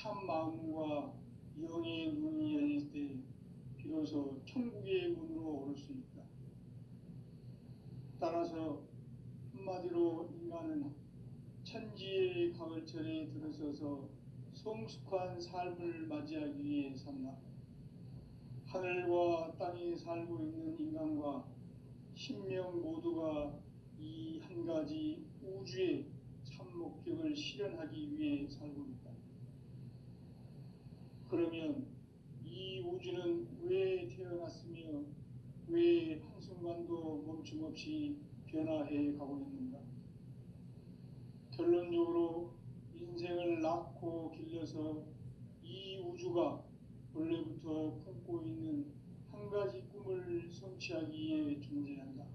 참 마음과 영의 눈이 열릴 때 비로소 천국의 문으로 오를 수 있다. 따라서 한마디로 인간은 천지의 가을철에 들어서서 성숙한 삶을 맞이하기 위해 산다. 하늘과 땅에 살고 있는 인간과 신명 모두가 이 한 가지 우주의 참 목적을 실현하기 위해 살고 있다. 그러면 이 우주는 왜 태어났으며 왜 한순간도 멈춤 없이 변화해 가고 있는가? 결론적으로 인생을 낳고 길러서 이 우주가 원래부터 품고 있는 한 가지 꿈을 성취하기 위해 존재한다.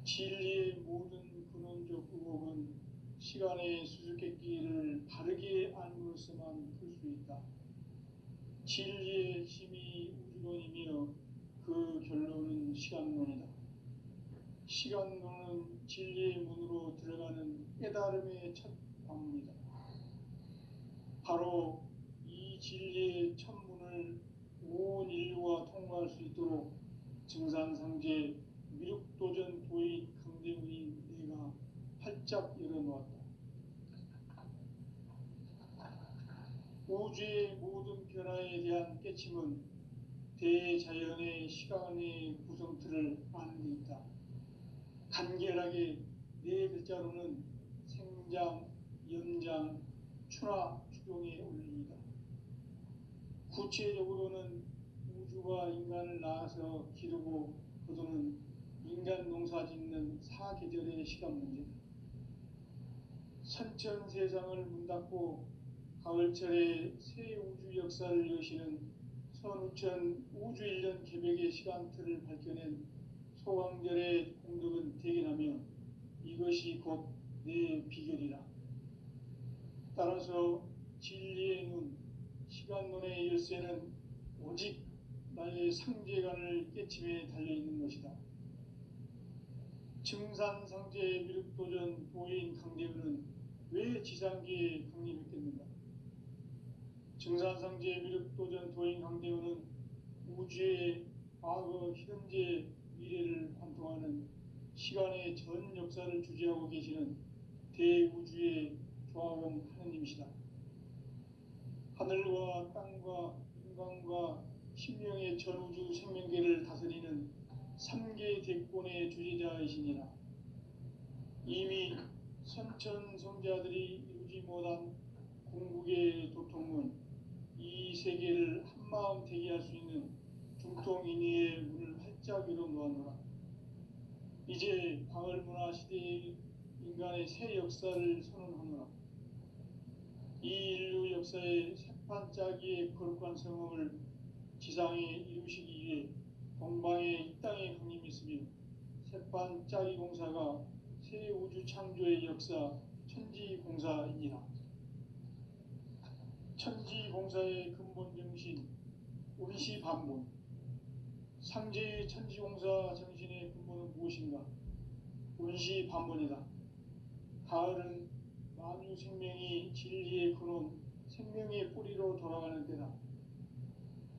진리의 모든 근원적 의혹은 시간의 수수께끼를 바르게 알므로서만 풀 수 있다. 진리의 핵심이 우주론이며 그 결론은 시간론이다. 시간론은 진리의 문으로 들어가는 깨달음의 첫 방문이다. 바로 이 진리의 첫 문을 온 인류가 통과할 수 있도록 증산상제 미륵도전 도인 강대문인 내가 활짝 열어놓았다. 우주의 모든 변화에 대한 깨침은 대자연의 시간의 구성틀을 아는 데 있다. 간결하게 네 글자로는 생장, 연장, 추나 추동의 원리이다. 구체적으로는 우주가 인간을 낳아서 기르고 거두는 인간 농사 짓는 사계절의 시간 문제다. 선천 세상을 문 닫고 가을철에 새 우주 역사를 여시는 선우천 우주 1년 개벽의 시간틀을 밝혀낸 소강절의 공덕은 대견하며 이것이 곧 내 비결이라. 따라서 진리의 눈, 시간론의 열쇠는 오직 나의 상제관을 깨침에 달려있는 것이다. 증산상제 미륵도전 도인 강대은은 왜 지상계에 강림했겠는가? 증산상제 미륵도전 도인 강대은은 우주의 과거, 현재, 미래를 관통하는 시간의 전 역사를 주재하고 계시는 대우주의 조화원 하느님이시다. 하늘과 땅과 인간과 신명의 전우주 생명계를 다스리는 3계 대권의 주재자이시니라. 이미 선천성자들이 이루지 못한 궁극의 도통문, 이 세계를 한마음 대기할 수 있는 중통인의의 문을 활짝 열어놓았노라. 이제 광을문화 시대의 인간의 새 역사를 선언하노라. 이 인류 역사의 새판짜기의 거룩한 성험을 지상에 이루시기 위해 동방에 이 땅에 강림했으며 새판짜기 공사가 새 우주 창조의 역사 천지공사이니라. 천지공사의 근본 정신 운시반본. 상제의 천지공사 정신의 근본은 무엇인가? 운시반본이다. 가을은 만유 생명이 진리의 근원, 생명의 뿌리로 돌아가는 때다.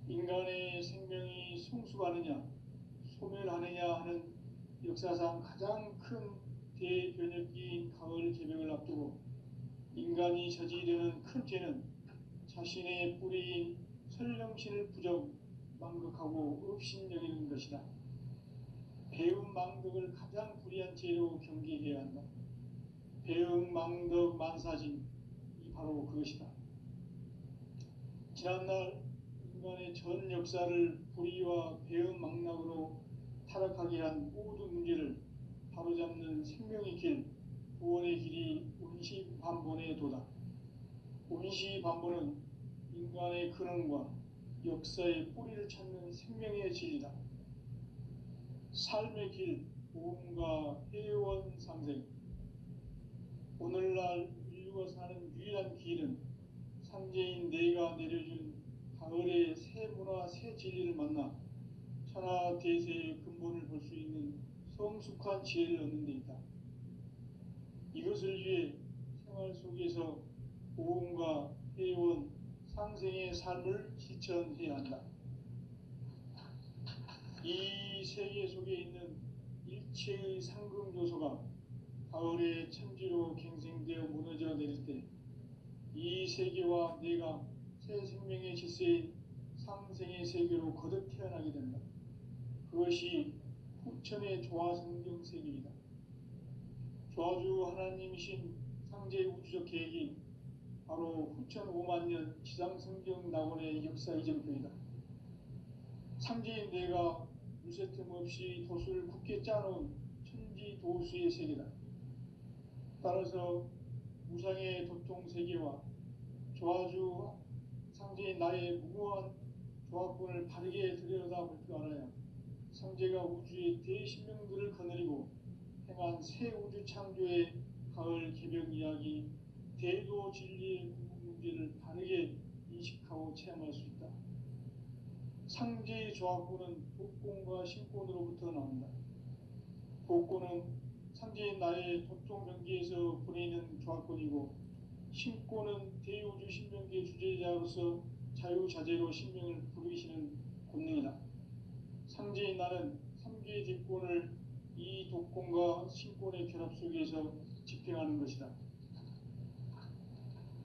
인간의 생명이 성숙하느냐, 소멸하느냐 하는 역사상 가장 큰 대변혁기인 가을 개벽을 앞두고 인간이 저지르는 큰 죄는 자신의 뿌리인 설령신을 부정, 망극하고 업신여기는 것이다. 배움 망덕을 가장 불의한 죄로 경계해야 한다. 배움 망덕 만사진, 이 바로 그것이다. 지난날 인간의 전 역사를 불의와 배움 망락으로 타락하게 한 모든 문제를 바로잡는 생명의 길, 구원의 길이 운시반본의 도다. 운시반본은 인간의 근원과 역사의 뿌리를 찾는 생명의 진리다. 삶의 길, 보험과 회원 상생. 오늘날 인류가 사는 유일한 길은 상제인 내가 내려준 가을의 새 문화, 새 진리를 만나 천하 대세의 근본을 볼 수 있는 성숙한 지혜를 얻는 데 있다. 이것을 위해 생활 속에서 보험과 회원 상생의 삶을 실천해야 한다. 이 세계 속에 있는 일체의 상금 요소가 가을의 천지로 갱생되어 무너져 내릴 때 이 세계와 내가 새 생명의 질서인 상생의 세계로 거듭 태어나게 된다. 그것이 후천의 조화성경 세계이다. 조화주 하나님이신 상제의 우주적 계획이 바로 후천 5만 년 지상성경 낙원의 역사 이전표이다. 상제인 내가 무쇠틈 없이 도수를 굳게 짜놓은 천지 도수의 세계다. 따라서 무상의 도통 세계와 조화주 상제인 나의 무고한 조화권을 바르게 들여다볼 줄 알아야 상제가 우주의 대신명들을 거느리고 행한 새 우주 창조의 가을 개벽 이야기, 대도 진리의 궁극 문제를 바르게 인식하고 체험할 수 있다. 상제의 조화권은 복권과 신권으로부터 나온다. 복권은 상제인 나의 도통 경계에서 보내는 조화권이고, 신권은 대우주 신명계 주제자로서 자유자재로 신명을 부르시는 권능이다. 상제인 나는 3개의 뒷권을 이 독권과 신권의 결합 속에서 집행하는 것이다.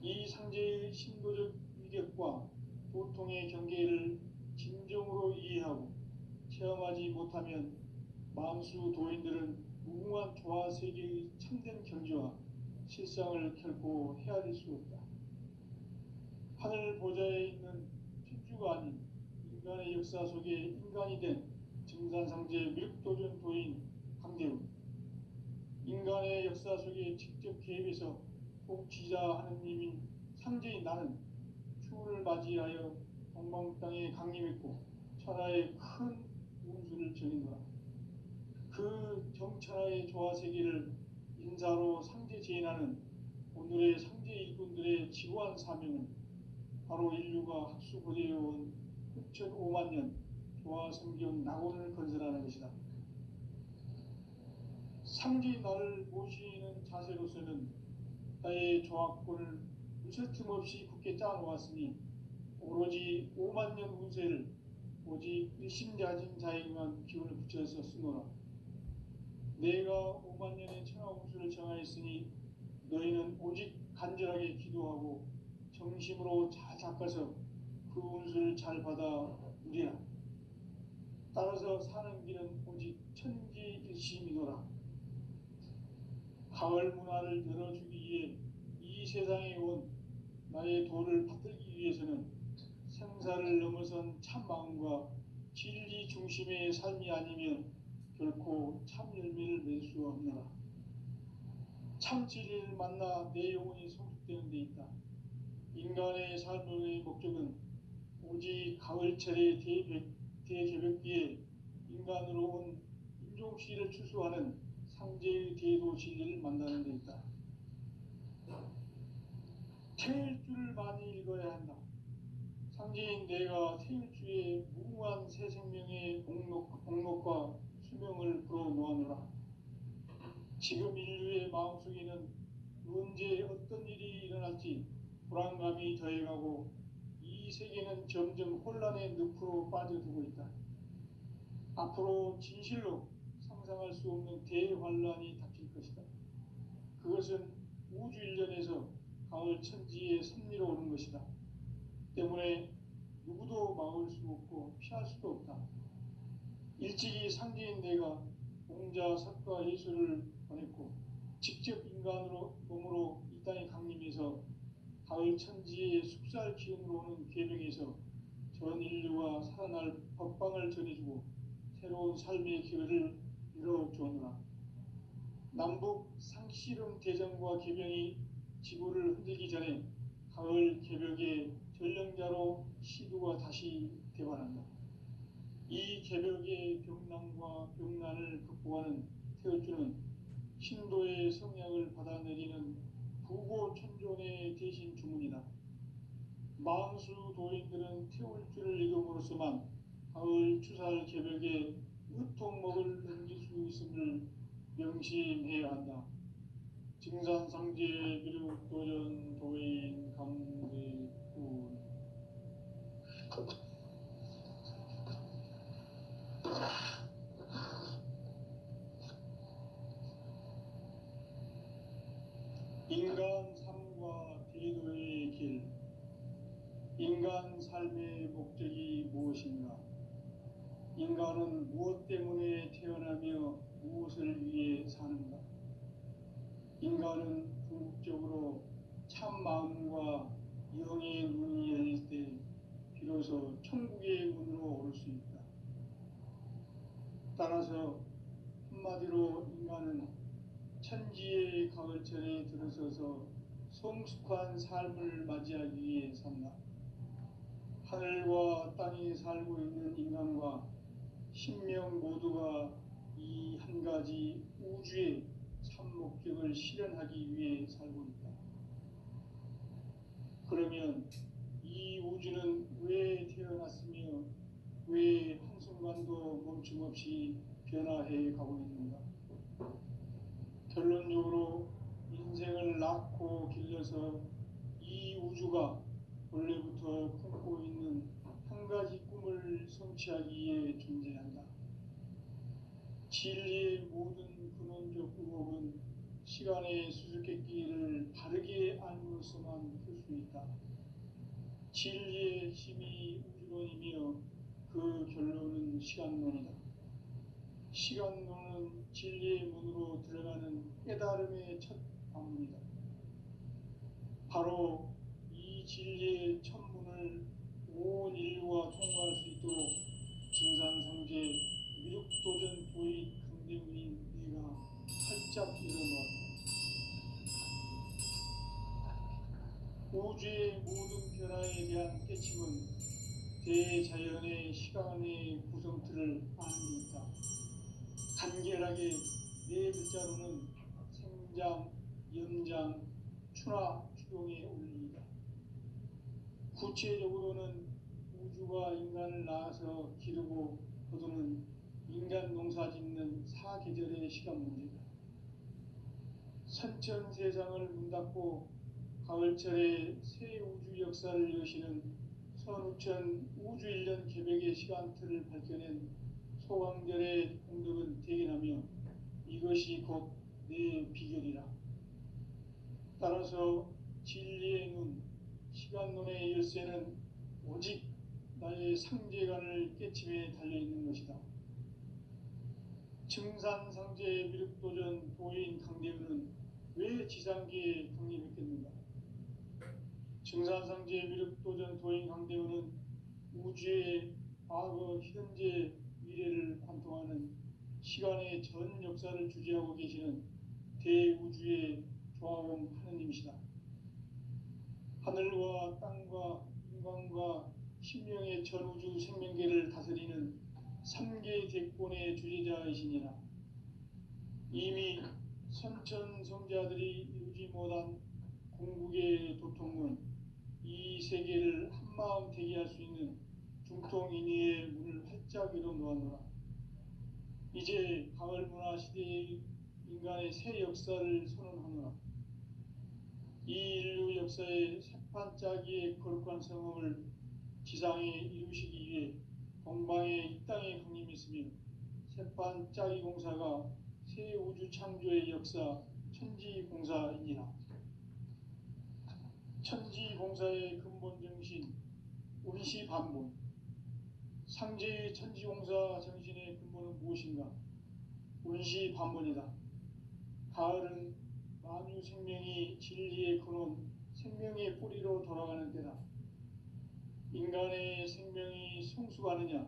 이 상제의 신도적 위격과 도통의 경계를 진정으로 이해하고 체험하지 못하면 만수 도인들은 무궁한 조화 세계의 참된 경지와 실상을 결코 헤아릴 수 없다. 하늘 보좌에 있는 천주가 아닌 인간의 역사 속에 인간이 된 증산상제 밀도전 도인 강대우, 인간의 역사 속에 직접 개입해서 통치자 하느님인 상제인 나는 추운을 맞이하여 동방 땅에 강림했고 천하의 큰 운수를 전인노라. 그 정천하의 조화 세계를 인사로 상제 제인하는 오늘의 상제 일꾼들의 지고한 사명은 바로 인류가 학수고대해온 후천 5만 년 조화 성경 낙원을 건설하는 것이다. 상제인 나를 모시는 자세로서는 나의 조화권을 무쇠틈 없이 굳게 짜놓았으니 오로지 5만 년 운세를 오직 일심자진 자에게만 기운을 붙여서 쓰노라. 내가 5만 년의 천하 운수를 정하였으니 너희는 오직 간절하게 기도하고 정심으로 잘 닦아서 그 운수를 잘 받아 누리라. 따라서 사는 길은 오직 천지일심이노라. 가을 문화를 열어주기 위해 이 세상에 온 나의 도를 받들기 위해서는 생사를 넘어선 참 마음과 진리 중심의 삶이 아니면 결코 참 열매를 맺을 수 없노라. 참 진리를 만나 내 영혼이 성숙되는 데 있다. 인간의 삶의 목적은 오직 가을철의 대개벽기에 인간으로 온 인종시를 추수하는 상제의 대도 진리를 만나는 데 있다. 태일주를 많이 읽어야 한다. 상제인 내가 태일주의 무궁한 새 생명의 목록과 수명을 불어놓아노라. 지금 인류의 마음속에는 언제 어떤 일이 일어날지 불안감이 더해가고 이 세계는 점점 혼란의 늪으로 빠져들고 있다. 앞으로 진실로 상상할 수 없는 대환란이 닥칠 것이다. 그것은 우주 일련에서 가을 천지에 섭리로 오는 것이다. 때문에 누구도 막을 수 없고 피할 수도 없다. 일찍이 상제인 내가 공자, 석가, 예수를 보냈고 직접 인간으로 몸으로 이 땅에 강림해서 가을 천지의 숙살 기운으로 오는 계명에서 전 인류가 살아날 법방을 전해주고 새로운 삶의 기회를 열어주었노라. 남북 상씨름 대전과 계명이 지구를 흔들기 전에 가을 개벽의 전령자로 시두가 다시 대발한다. 이 개벽의 병난과 병난을 극복하는 태울주는 신도의 성약을 받아내리는 부고천존의 대신 주문이다. 만수 도인들은 태울주를 읽음으로써만 가을 추살 개벽의 의통목을 넘길 수 있음을 명심해야 한다. 증산상제 미륵도전 도인 강대군 인간 삶과 대도의 길. 인간 삶의 목적이 무엇인가? 인간은 무엇 때문에 태어나며 무엇을 위해 사는가? 인간은 궁극적으로 참 마음과 영의 문이 열릴 때 비로소 천국의 문으로 오를 수 있다. 따라서 한마디로 인간은 천지의 가을철에 들어서서 성숙한 삶을 맞이하기 위해 산다. 하늘과 땅에 살고 있는 인간과 신명 모두가 이 한 가지 우주의 참 목적을 실현하기 위해 살고 있다. 그러면 이 우주는 왜 태어났으며 왜 한순간도 멈춤없이 변화해 가고 있는가? 결론적으로 인생을 낳고 길러서 이 우주가 원래부터 품고 있는 한 가지 꿈을 성취하기 위해 존재한다. 진리의 모든 근원적 의혹은 시간의 수수께끼를 바르게 알므로서만 풀 수 있다. 진리의 핵심이 우주론이며 그 결론은 시간론이다. 시간론은 진리의 문으로 들어가는 깨달음의 첫 관문이다. 바로 이 진리의 첫 문을 온 인류가 통과할 수 있도록 증산성제 미륵도전 도인 강대문인 내가 활짝 열어놓았다. 우주의 모든 변화에 대한 깨침은 대자연의 시간의 구성틀을 아는 데 있다. 간결하게 네 글자로는 생장, 연장, 추나 추동의 원리이다. 구체적으로는 우주가 인간을 낳아서 기르고 거두는 인간 농사 짓는 사계절의 시간 문제다. 선천 세상을 문 닫고 가을철에 새 우주 역사를 여시는 선우천 우주 1년 개백의 시간틀을 밝혀낸 소강절의 공덕은 대견하며 이것이 곧 내 비결이라. 따라서 진리의 눈, 시간론의 열쇠는 오직 나의 상제관을 깨침에 달려있는 것이다. 증산상제 미륵도전 도인 강대우는 왜 지상계에 강림했겠는가? 증산상제 미륵도전 도인 강대우는 우주의 과거, 현재, 미래를 관통하는 시간의 전 역사를 주재하고 계시는 대우주의 조화원 하느님이시다. 하늘과 땅과 인간과 신명의 전우주 생명계를 다스리는 3개 대권의 주재자이시니라. 이미 선천성자들이 이루지 못한 궁극의 도통문, 이 세계를 한마음 되게 할 수 있는 중통인의의 문을 활짝 열어놓았노라. 이제 가을 문화 시대의 인간의 새 역사를 선언하노라. 이 인류 역사의 새판짜기의 거룩한 성험을 지상에 이루시기 위해 동방의 이 땅에 강림했으며 새판짜기 공사가 새 우주 창조의 역사 천지공사이니라. 천지공사의 근본 정신 운시반본. 상제의 천지공사 정신의 근본은 무엇인가? 운시반본이다. 가을은 만유 생명이 진리의 근원, 생명의 뿌리로 돌아가는 때다. 인간의 생명이 성숙하느냐,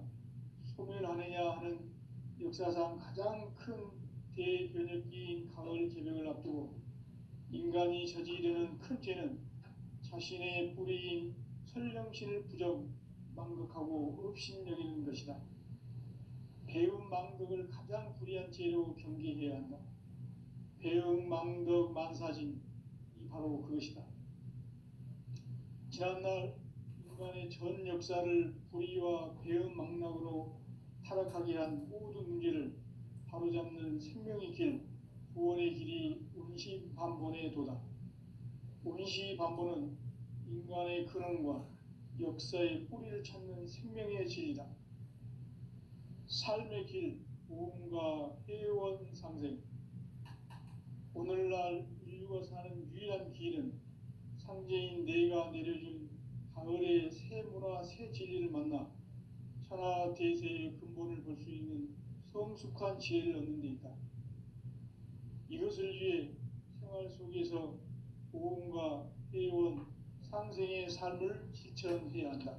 소멸하느냐 하는 역사상 가장 큰 대변혁기인 가을 개벽을 앞두고 인간이 저지르는 큰 죄는 자신의 뿌리인 설령신을 부정, 망극하고 업신여기는 것이다. 배움 망덕을 가장 불의한 죄로 경계해야 한다. 배움 망덕 만사진, 이 바로 그것이다. 지난날 인간의 전 역사를 불의와 배움 망락으로 타락하게 한 모든 문제를 바로잡는 생명의 길, 구원의 길이 운시반본의 도다. 운시반본은 인간의 근원과 역사의 뿌리를 찾는 생명의 진리다. 삶의 길, 보험과 회원 상생. 오늘날 인류 인류가 사는 유일한 길은 상제인 내가 내려준 가을의 새 문화 새 진리를 만나 천하 대세의 근본을 볼 수 있는 성숙한 지혜를 얻는 데 있다. 이것을 위해 생활 속에서 보험과 회원, 상생의 삶을 실천해야 한다.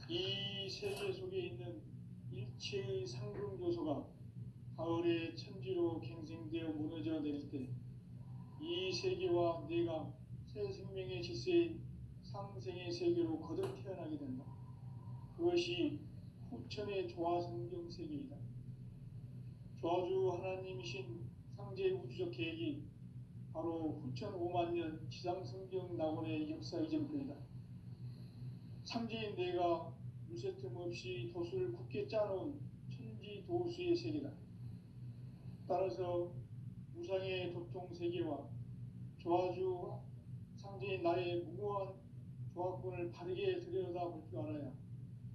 이 세계 속에 있는 일체의 상승 요소가 가을의 천지로 갱생되어 무너져 내릴 때 이 세계와 내가 새 생명의 질서인 상생의 세계로 거듭 태어나게 된다. 그것이 후천의 조화성경 세계이다. 조화주 하나님이신 상제 우주적 계획이 바로 후천 5만 년 지상성경 낙원의 역사 이전편이다. 상제인 내가 무쇠 틈 없이 도수를 굳게 짜놓은 천지 도수의 세계다. 따라서 무상의 도통 세계와 조화주 상제인 나의 무고한 조화권을 바르게 들여다볼 줄 알아야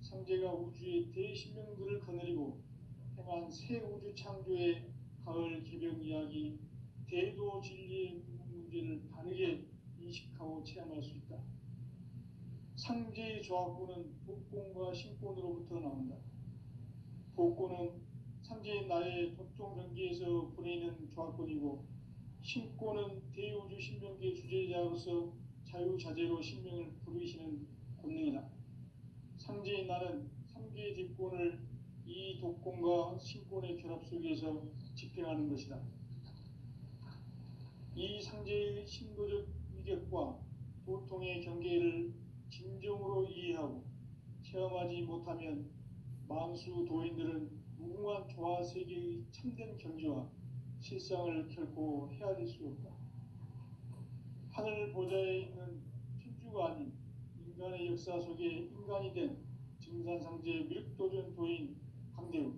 상제가 우주의 대신명들을 거느리고 행한 새 우주 창조의 가을 개벽 이야기, 대도 진리의 문제를 바르게 인식하고 체험할 수 있다. 상제의 조화권은 복권과 신권으로부터 나온다. 복권은 상제인 나의 도통 전기에서 보내는 조화권이고, 신권은 대우주 신명기의 주제자로서 자유자재로 신명을 부르시는 권능이다. 상제인 나는 3개의 뒷권을 이 독권과 신권의 결합 속에서 집행하는 것이다. 이 상제의 신도적 위력과 도통의 경계를 진정으로 이해하고 체험하지 못하면 만수 도인들은 무궁한 조화 세계의 참된 경지와 실상을 결코 헤아릴 수 없다. 하늘 보좌에 있는 천주가 아닌 인간의 역사 속에 인간이 된 증산상제 미륵도전 도인 강대우,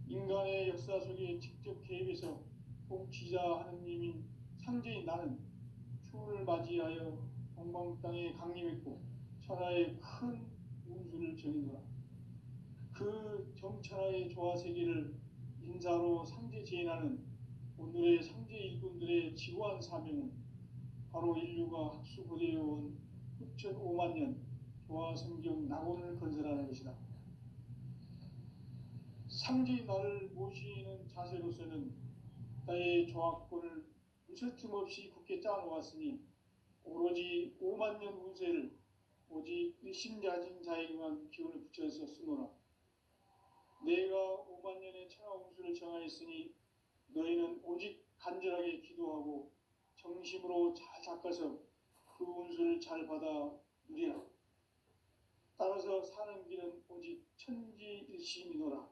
인간의 역사 속에 직접 개입해서 통치자 하느님인 상제인 나는 추운을 맞이하여 동방 땅에 강림했고 천하의 큰 운수를 정의노라. 그 정천하의 조화세계를 인사로 상제 제인하는 오늘의 상제 일꾼들의 지구한 사명은 바로 인류가 학수고대해온 후천 5만 년 조화성경 낙원을 건설하는 것이다. 상제인 나를 모시는 자세로서는 나의 조화권을 무쇠틈 없이 굳게 짜놓았으니 오로지 5만 년 운세를 오직 일심자진 자에게만 기운을 붙여서 쓰노라. 내가 5만 년의 천하 운수를 정하였으니 너희는 오직 간절하게 기도하고 정심으로 잘 닦아서 그 운수를 잘 받아 누리라. 따라서 사는 길은 오직 천지일심이노라.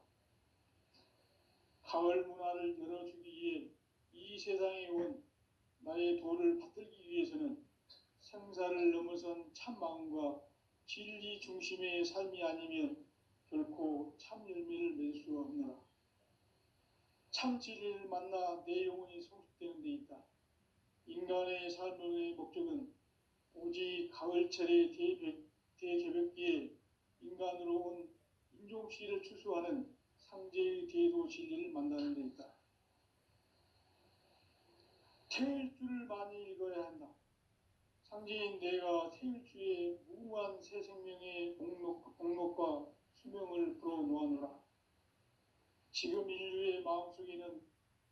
가을 문화를 열어주기 위해 이 세상에 온 나의 도를 받들기 위해서는 생사를 넘어선 참 마음과 진리 중심의 삶이 아니면 결코 참 열매를 맺을 수 없노라. 참 진리를 만나 내 영혼이 성숙되는 데 있다. 인간의 삶의 목적은 오직 가을철의 대개벽기에 인간으로 온 인종시를 추수하는 상제의 대도 진리를 만나는 데 있다. 태일주를 많이 읽어야 한다. 상제인 내가 태일주의 무궁한 새 생명의 목록과 수명을 불어놓아노라. 지금 인류의 마음속에는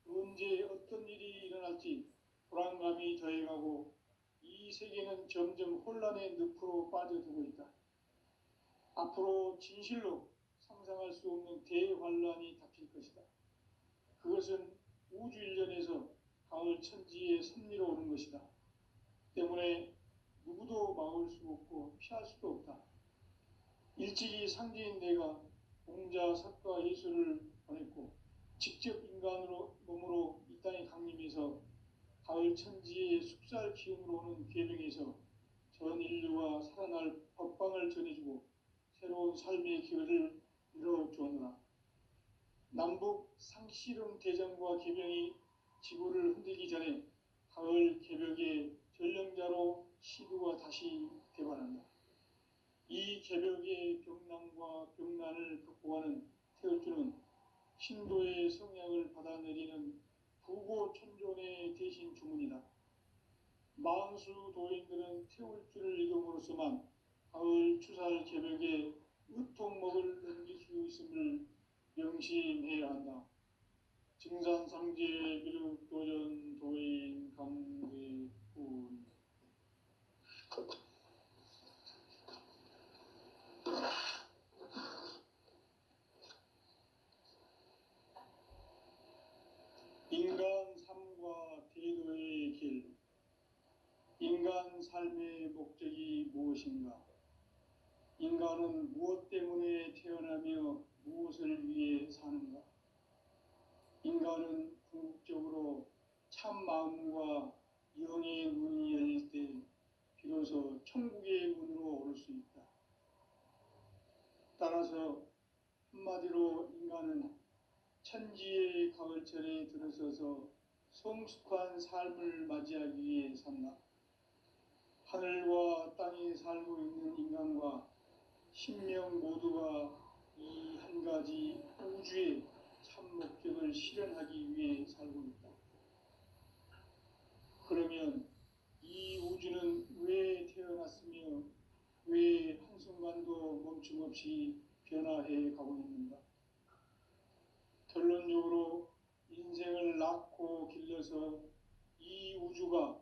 언제 어떤 일이 일어날지 불안감이 더해가고 이 세계는 점점 혼란의 늪으로 빠져들고 있다. 앞으로 진실로 상상할 수 없는 대환란이 닥칠 것이다. 그것은 우주 일련에서 가을 천지의 섭리로 오는 것이다. 때문에 누구도 막을 수 없고 피할 수도 없다. 일찍이 상제인 내가 공자, 석가, 예수를 보냈고 직접 인간으로 몸으로 이 땅에 강림해서 가을 천지의 숙살 기운으로 오는 계명에서 전 인류가 살아날 법방을 전해주고 새로운 삶의 기회를 이뤄주었노라. 남북 상씨름 대전과 계명이 지구를 흔들기 전에 가을 개벽의 전령자로 시부가 다시 개발한다. 이 개벽의 병난과 병난을 극복하는 태울주는 신도의 성향을 받아내리는 부고천존의 대신 주문이다. 만수 도인들은 태울 줄을 이름으로서만 가을 추살 개벽에 으통먹을 넘길 수 있음을 명심해야 한다. 증산상제 미륵도전 도인 강대군. 인간 삶과 대도의 길. 인간 삶의 목적이 무엇인가? 인간은 무엇 때문에 태어나며 무엇을 위해 사는가? 인간은 궁극적으로 참 마음과 영의 문이 열릴 때 비로소 천국의 문으로 오를 수 있다. 따라서 한마디로 인간은 천지의 가을철에 들어서서 성숙한 삶을 맞이하기 위해 산다. 하늘과 땅에 살고 있는 인간과 신명 모두가 이 한 가지 우주의 참 목적을 실현하기 위해 살고 있다. 그러면 이 우주는 왜 태어났으며 왜 한순간도 멈춤없이 변화해 가고 있는가? 결론적으로 인생을 낳고 길러서 이 우주가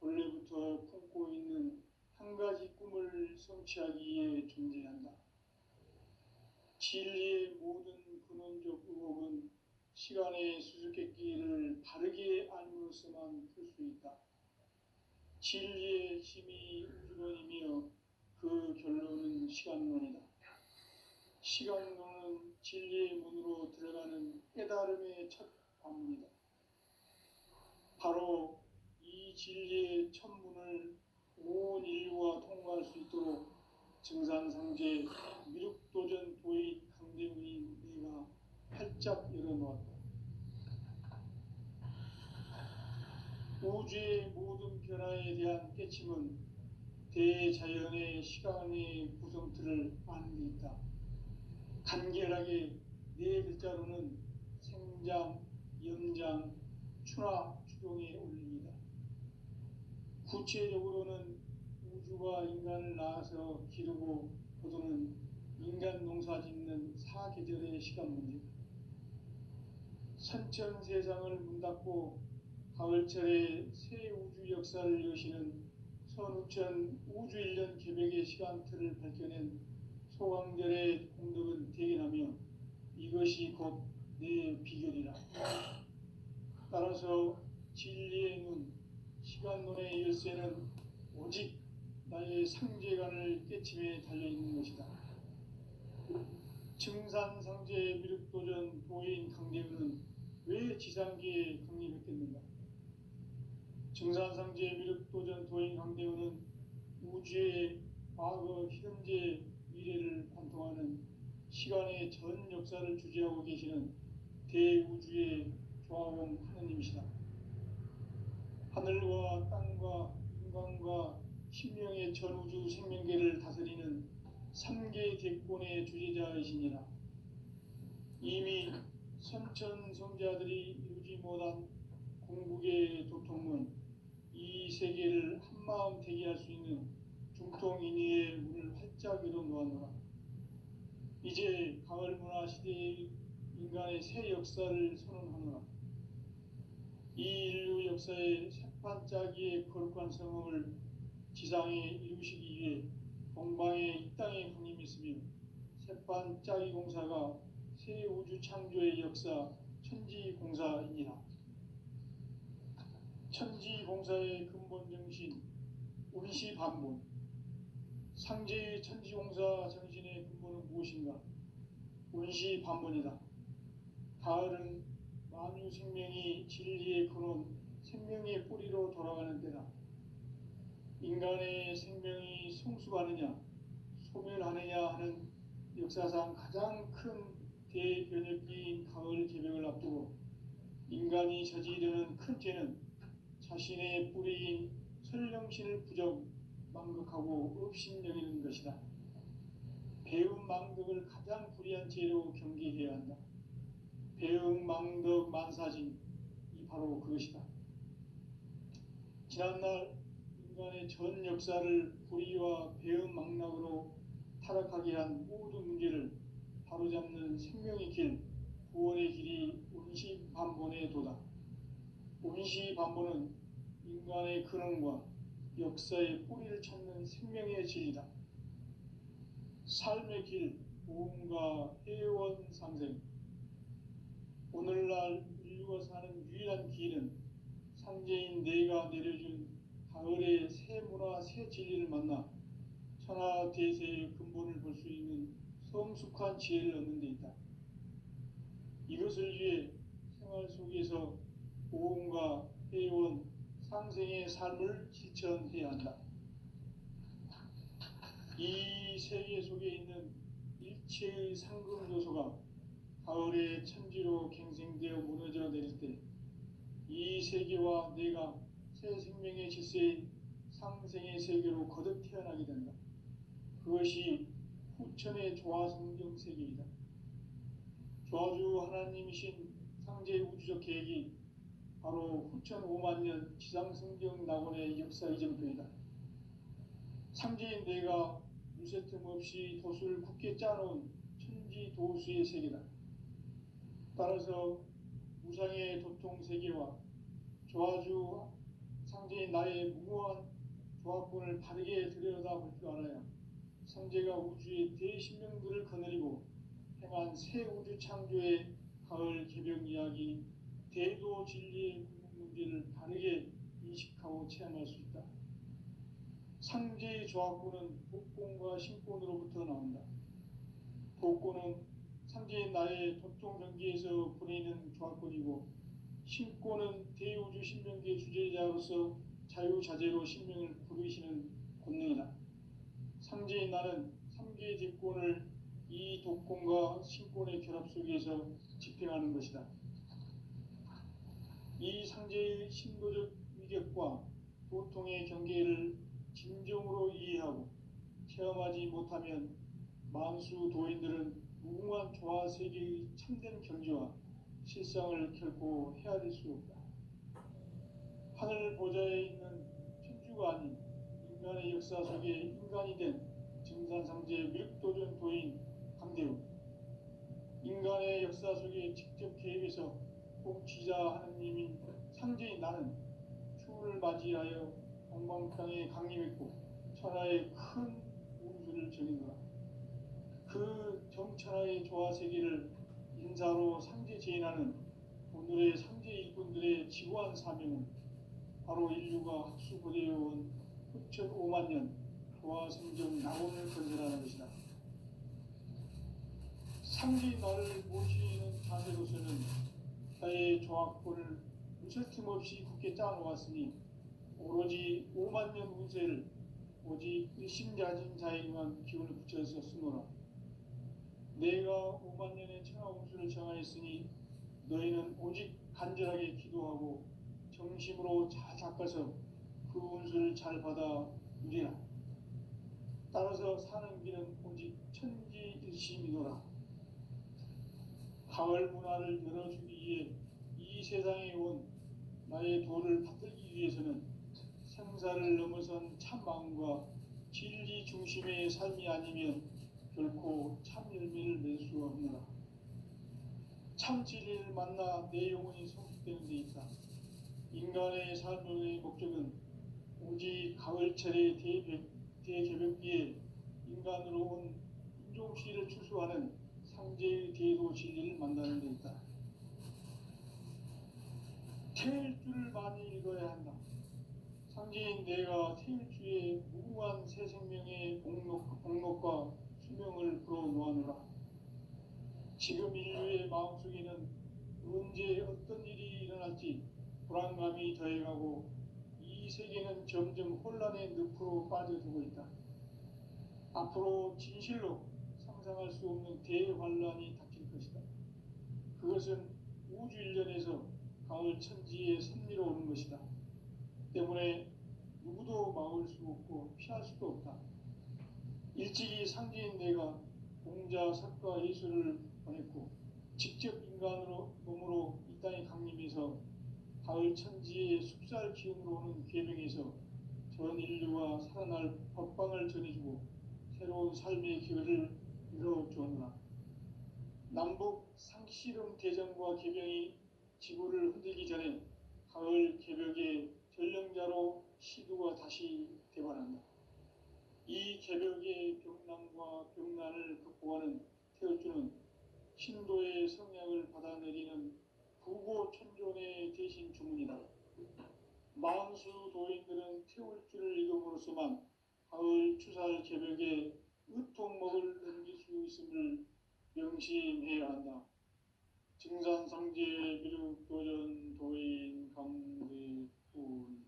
원래부터 품고 있는 한 가지 꿈을 성취하기 위해 존재한다. 진리의 모든 근원적 의혹은 시간의 수수께끼를 바르게 알므로서만 풀 수 있다. 진리의 힘이 우주론이며 그 결론은 시간론이다. 시간론은 진리의 문으로 들어가는 깨달음의 첫 관문이다. 바로 이 진리의 첫 문을 온 인류가 통과할 수 있도록 증산상제 미륵도전 도인 강대훈이 내가 활짝 열어놓았다. 우주의 모든 변화에 대한 깨침은 대자연의 시간의 구성틀을 아는 데 있다. 간결하게 네 글자로는 생장, 염장, 추나 추동의 원리이다. 구체적으로는 우주가 인간을 낳아서 기르고 거두는 인간 농사 짓는 사계절의 시간 문제다. 선천 세상을 문 닫고 가을철에 새 우주 역사를 여시는 선우천 우주일년 개벽의 시간틀을 밝혀낸 소강절의 공덕은 대견하며 이것이 곧 내 비결이라. 따라서 진리의 눈, 시간론의 열쇠는 오직 나의 상제관을 깨침에 달려있는 것이다. 증산상제 미륵도전 도인 강대훈은 왜 지상계에 강림했겠는가? 증산상제 미륵도전 도인 강대훈은 우주의 과거, 현재, 미래를 관통하는 시간의 전 역사를 주재하고 계시는 대우주의 조화원 하느님이시다. 하늘과 땅과 인간과 신명의 전우주 생명계를 다스리는 3개 대권의 주재자이시니라. 이미 선천성자들이 이루지 못한 궁극의 도통문, 이 세계를 한마음 되게 할 수 있는 중통인의의 문을 활짝 열어놓았노라. 이제 가을 문화 시대의 인간의 새 역사를 선언하노라. 이 인류 역사의 새판짜기의 거룩한 성음을 지상에 이루시기 위해 동방의 이 땅에 강림했으며 새판짜기 공사가 새 우주 창조의 역사 천지공사이니라. 천지공사의 근본 정신 운시반본. 상제의 천지공사 정신의 근본은 무엇인가? 운시반본이다. 가을은 만유 생명이 진리의 근원, 생명의 뿌리로 돌아가는 때다. 인간의 생명이 성숙하느냐, 소멸하느냐 하는 역사상 가장 큰 대변혁기인 가을 개벽을 앞두고 인간이 저지르는 큰 죄는 자신의 뿌리인 설령신을 부정, 망극하고 업신여기는 것이다. 배움 망덕을 가장 불의한 죄로 경계해야 한다. 배움 망덕 만사진, 이 바로 그것이다. 지난날 인간의 전 역사를 불의와 배은망락으로 타락하게 한 모든 문제를 바로잡는 생명의 길, 구원의 길이 운시반본에 도다. 운시반본은 인간의 근원과 역사의 뿌리를 찾는 생명의 진리다. 삶의 길, 보험과 회원 상생. 오늘날 인류가 사는 유일한 길은 상제인 내가 내려준 가을의 새 문화, 새 진리를 만나 천하대세의 근본을 볼 수 있는 성숙한 지혜를 얻는 데 있다. 이것을 위해 생활 속에서 보험과 회원, 상생의 삶을 실천해야 한다. 이 세계 속에 있는 일체의 상금 요소가 가을의 천지로 갱생되어 무너져 내릴 때 이 세계와 내가 새 생명의 질서의 상생의 세계로 거듭 태어나게 된다. 그것이 후천의 조화성경 세계이다. 조화주 하나님이신 상제 우주적 계획이 바로 후천 5만 년 지상성경 낙원의 역사 이전표이다. 상제인 내가 유세틈 없이 도수를 굳게 짜놓은 천지 도수의 세계다. 따라서 우상의 도통 세계와 조화주 상제인 나의 무모한 조합권을 바르게 들여다볼 줄 알아야 상제가 우주의 대신명들을 거느리고 행한 새 우주 창조의 가을 개벽 이야기, 대도 진리의 궁극 문제를 바르게 인식하고 체험할 수 있다. 상제의 조합권은 복권과 신권으로부터 나온다. 복권은 상제인 나의 도통 전기에서 보내는 조합권이고, 신권은 대우주 신명기의 주제자로서 자유자재로 신명을 부르시는 권능이다. 상제인 나는 3개의 대권을 이 독권과 신권의 결합 속에서 집행하는 것이다. 이 상제의 신도적 위격과 도통의 경계를 진정으로 이해하고 체험하지 못하면 만수 도인들은 무궁한 조화 세계의 참된 경지와 실상을 결코 헤아릴 수 없다. 하늘 보좌에 있는 천주가 아닌 인간의 역사 속에 인간이 된 증산상제 위력도전 도인 강대우, 인간의 역사 속에 직접 개입해서 복지자 하느님인 상제인 나는 추운을 맞이하여 동방땅에 강림했고 천하의 큰 운수를 전했노라. 그 정천하의 조화세계를 인사로 상제 제인하는 오늘의 상제 일꾼들의 지구한 사명은 바로 인류가 학수고대해온 후천 5만 년 조화성경 낙원을 건설하는 것이다. 상제인 나를 모시는 자세로서는 나의 조합권을 무설틈 없이 굳게 짜놓았으니 오로지 5만 년 운세를 오직 일심자진 자에게만 기운을 붙여서 쓰노라. 내가 5만 년의 천하 운수를 정하였으니 너희는 오직 간절하게 기도하고 정심으로 잘 닦아서 그 운수를 잘 받아 누리라. 따라서 사는 길은 오직 천지일심이노라. 가을 문화를 열어주기 위해 이 세상에 온 나의 도를 받들기 위해서는 생사를 넘어선 참 마음과 진리 중심의 삶이 아니면 결코 참 열매를 낼 수 없노라. 참 진리를 만나 내 영혼이 성숙되는 데 있다. 인간의 삶의 목적은 오직 가을철의 대개벽기에 인간으로 온 인종시를 추수하는 상제의 대도 진리를 만나는 데 있다. 태일주를 많이 읽어야 한다. 상제인 내가 태일주의 무궁한 새 생명의 복록과 수명을 불어놓아노라. 지금 인류의 마음속에는 언제 어떤 일이 일어날지 불안감이 더해가고 이 세계는 점점 혼란의 늪으로 빠져들고 있다. 앞으로 진실로 상상할 수 없는 대환란이 닥칠 것이다. 그것은 우주 일련에서 가을 천지에 선미로 오는 것이다. 때문에 누구도 막을 수 없고 피할 수도 없다. 일찍이 상제인 내가 공자, 석가, 예수를 보냈고 직접 인간으로 몸으로 이 땅에 강림해서 가을 천지의 숲살 기운으로 오는 계명에서 전 인류가 살아날 법방을 전해주고 새로운 삶의 기회를 열어주었노라. 남북 상씨름 대전과 개병이 지구를 흔들기 전에 가을 개벽의 전령자로 시두가 다시 대발한다. 이 개벽의 병난과 병난을 극복하는 태어주는 신도의 성약을 받아내리는 부고천존의 대신 주문이다. 만수 도인들은 태울주를 읽음으로써만 가을 추살 개벽에 의통목을 넘길 수 있음을 명심해야 한다. 증산상제 미륵도전 도인 강대훈.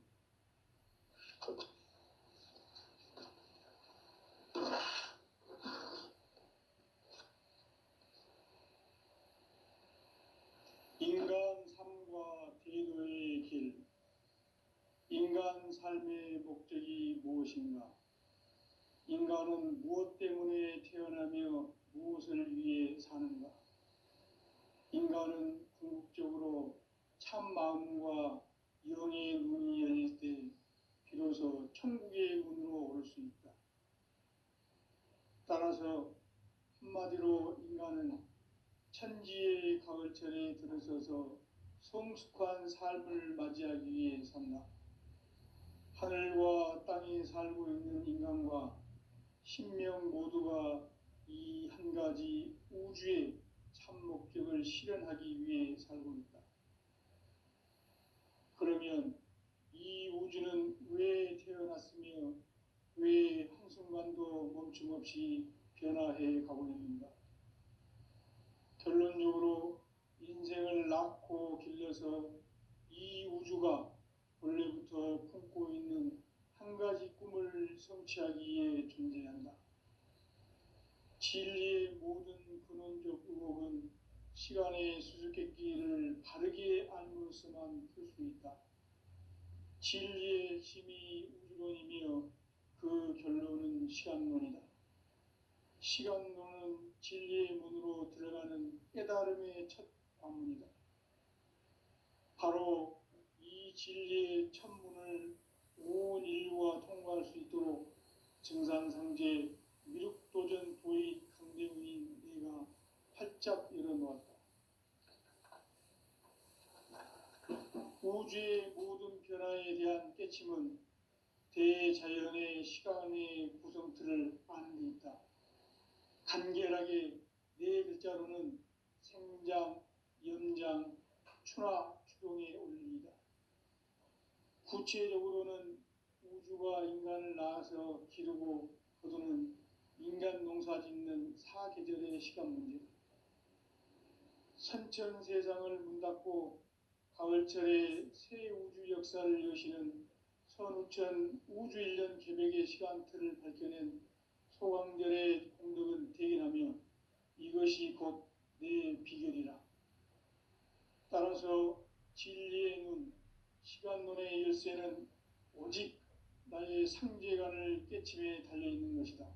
인간 삶과 대도의 길. 인간 삶의 목적이 무엇인가? 인간은 무엇 때문에 태어나며 무엇을 위해 사는가? 인간은 궁극적으로 참 마음과 영의 눈이 열릴 때 비로소 천국의 문으로 오를 수 있다. 따라서 한마디로 인간은 천지의 가을철에 들어서서 성숙한 삶을 맞이하기 위해 산다. 하늘과 땅에 살고 있는 인간과 신명 모두가 이 한 가지 우주의 참 목적을 실현하기 위해 살고 있다. 그러면 이 우주는 왜 태어났으며 왜 한순간도 멈춤 없이 변화해 가고 있는가? 결론적으로 인생을 낳고 길러서 이 우주가 원래부터 품고 있는 한 가지 꿈을 성취하기 위해 존재한다. 진리의 모든 근원적 의혹은 시간의 수수께끼를 바르게 알므로써만 풀 수 있다. 진리의 핵심이 우주론이며 그 결론은 시간론이다. 시간론은 진리의 문으로 들어가는 깨달음의 첫 관문이다. 바로 이 진리의 첫 문을 온 인류가 통과할 수 있도록 증산상제 미륵도전 도의 강대훈인 내가 활짝 열어놓았다. 우주의 모든 변화에 대한 깨침은 대자연의 시간의 구성틀을 아는 데 있다. 간결하게 네 글자로는 생장, 염장, 추나 추동의 원리이다. 구체적으로는 우주가 인간을 낳아서 기르고 거두는 인간 농사 짓는 사계절의 시간 문제다. 선천 세상을 문 닫고 가을철에 새 우주 역사를 여시는 선우천 우주일년 개벽의 시간틀을 밝혀낸 소강절의 공덕은 대견하며 이것이 곧 내 비결이라. 따라서 진리의 눈, 시간론의 열쇠는 오직 나의 상제관을 깨침에 달려있는 것이다.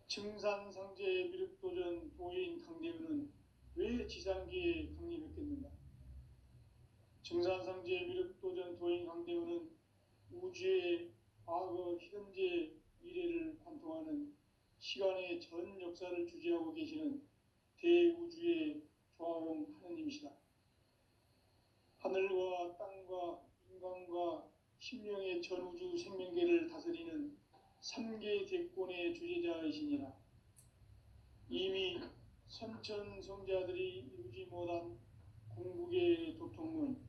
증산상제 미륵도전 도인 강대훈은 왜 지상계에 강림했겠는가? 증산상제 미륵도전 도인 강대훈은 우주의 과거, 현재, 미래를 관통하는 시간의 전 역사를 주재하고 계시는 대우주의 조화원 하느님이시다. 하늘과 땅과 인간과 신명의 전우주 생명계를 다스리는 3개 대권의 주재자이시니라. 이미 선천성자들이 이루지 못한 궁극의 도통문,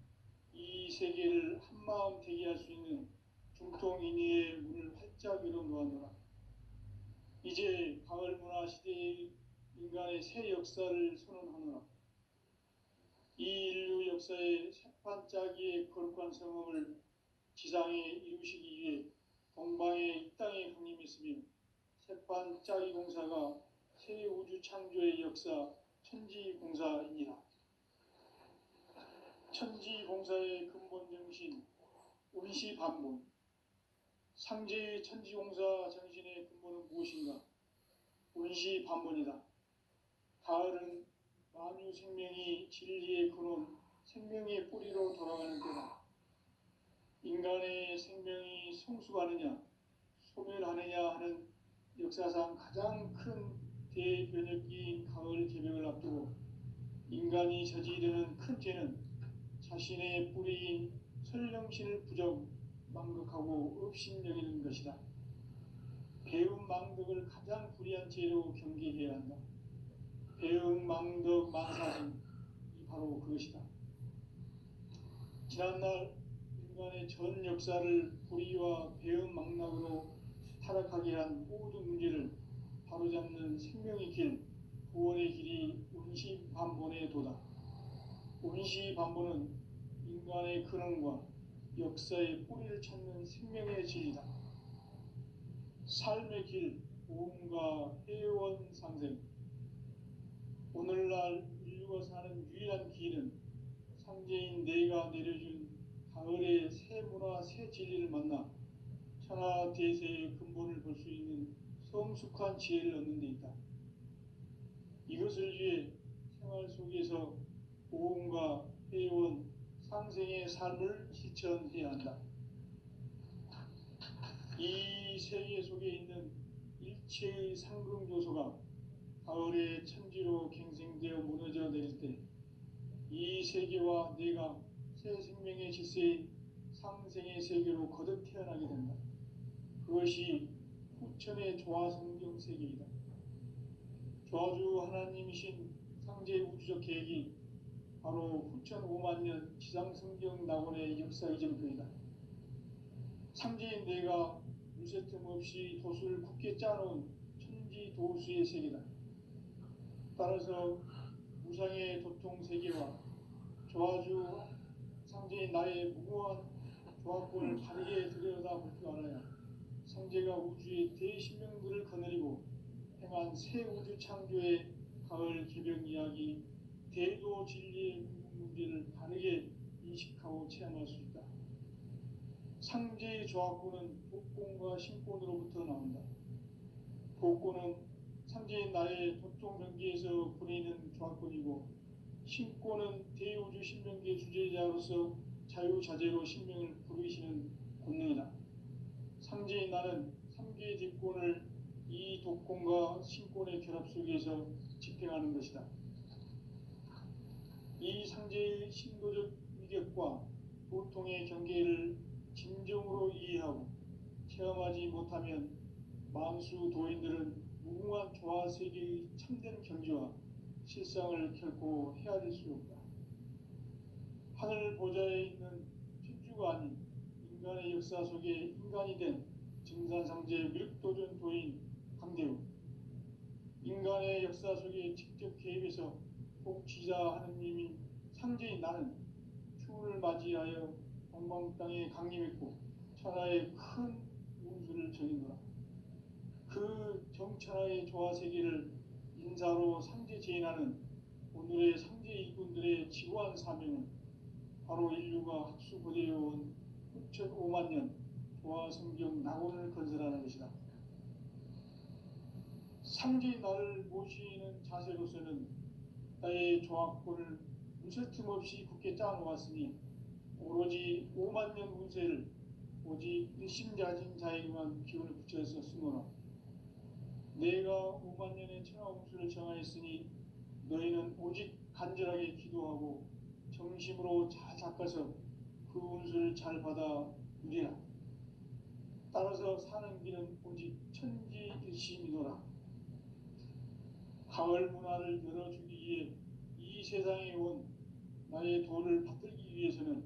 이 세계를 한마음 되게 할 수 있는 중통인의의 문을 활짝 열어놓았노라. 이제 가을 문화 시대의 인간의 새 역사를 선언하노라. 이 인류 역사의 새판짜기의 거룩한 성업을 지상에 이루시기 위해 동방의 이 땅에 강림했으며 새판짜기 공사가 새 우주 창조의 역사 천지공사이니라. 천지공사의 근본 정신 운시반본. 상제의 천지공사 정신의 근본은 무엇인가? 운시반본이다. 가을은 만유 생명이 진리의 근원, 생명의 뿌리로 돌아가는 때다. 인간의 생명이 성숙하느냐 소멸하느냐 하는 역사상 가장 큰 대변혁기인 가을 개벽을 앞두고 인간이 저지르는 큰 죄는 자신의 뿌리인 설령신을 부정 망극하고 업신여기는 것이다. 배움 망덕을 가장 불의한 죄로 경계해야 한다. 배움 망덕 만사증이 바로 그것이다. 지난날 인간의 전 역사를 불의와 배움 망락으로 타락하게 한 모든 문제를 바로잡는 생명의 길, 구원의 길이 운시반본의 도다. 운시반본은 인간의 근원과 역사의 뿌리를 찾는 생명의 진리다. 삶의 길, 보험과 회원 상생. 오늘날 인류가 사는 유일한 길은 상제인 내가 내려준 가을의 새 문화, 새 진리를 만나 천하 대세의 근본을 볼 수 있는 성숙한 지혜를 얻는 데 있다. 이것을 위해 생활 속에서 보험과 회원, 상생의 삶을 실천해야 한다. 이 세계 속에 있는 일체의 상승조소가 가을의 천지로 갱생되어 무너져 내릴 때 이 세계와 내가 새 생명의 질서인 상생의 세계로 거듭 태어나게 된다. 그것이 후천의 조화성경 세계이다. 조화주 하나님이신 상제 우주적 계획이 바로 후천 5만 년 지상성경 낙원의 역사 이전표이다. 상제인 내가 무쇠 틈 없이 도수를 굳게 짜놓은 천지 도수의 세계다. 따라서 무상의 도통 세계와 조화주 상제인 나의 무모한 조화권을 바르게 들여다볼 줄 알아야 상제가 우주의 대신명들을 거느리고 행한 새 우주 창조의 가을 개벽 이야기, 대도 진리의 문제를 바르게 인식하고 체험할 수 있다. 상제의 조화권은 복권과 신권으로부터 나온다. 복권은 상제인 나의 도통 경계에서 보내는 조화권이고 신권은 대우주 신명기의 주제자로서 자유자재로 신명을 부르시는 권능이다. 상제인 나는 3개의 뒷권을 이 독권과 신권의 결합 속에서 집행하는 것이다. 이 상제의 신도적 위격과 도통의 경계를 진정으로 이해하고 체험하지 못하면 만수 도인들은 무궁한 조화세계의 참된 경지와 실상을 결코 헤아릴 수 없다. 하늘 보좌에 있는 천주가 아닌 인간의 역사 속에 인간이 된 증산상제 밀도전 도인 강대우, 인간의 역사 속에 직접 개입해서 복지자 하느님인 상제인 나는 추운을 맞이하여 동방 땅에 강림했고 천하의 큰 운수를 전이노라. 그 정천하의 조화세계를 인사로 상제 제인하는 오늘의 상제 일꾼들의 지고한 사명은 바로 인류가 학수고대해온 6,5만 년 조화성경 낙원을 건설하는 것이다. 상제인 나를 모시는 자세로서는 나의 조화권을 무쇠 틈 없이 굳게 짜놓았으니 오로지 5만 년 운세를 오직 일심자진 자에게만 기운을 붙여서 쓰노라. 내가 5만 년의 천하 운수를 정하였으니 너희는 오직 간절하게 기도하고 정심으로 잘 닦아서 그 운수를 잘 받아 누리라. 따라서 사는 길은 오직 천지일심이노라. 가을 문화를 열어주기 위해 이 세상에 온 나의 도를 받들기 위해서는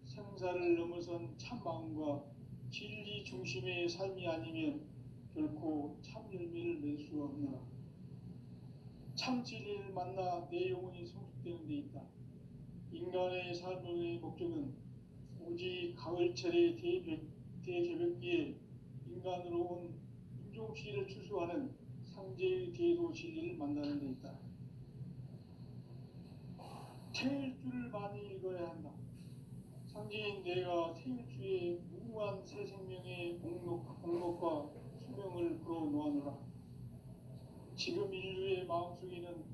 생사를 넘어선 참 마음과 진리 중심의 삶이 아니면 결코 참 열매를 낼 수 없노라. 참 진리를 만나 내 영혼이 성숙되는 데 있다. 인간의 삶의 목적은 오직 가을철의 대개벽기에 인간으로 온 인종시를 추수하는 상제의 대도 진리를 만나는 데 있다. 태일주를 많이 읽어야 한다. 상제인 내가 태일주의 무궁한 새 생명의 공목과 수명을 불어놓아노라. 지금 인류의 마음속에는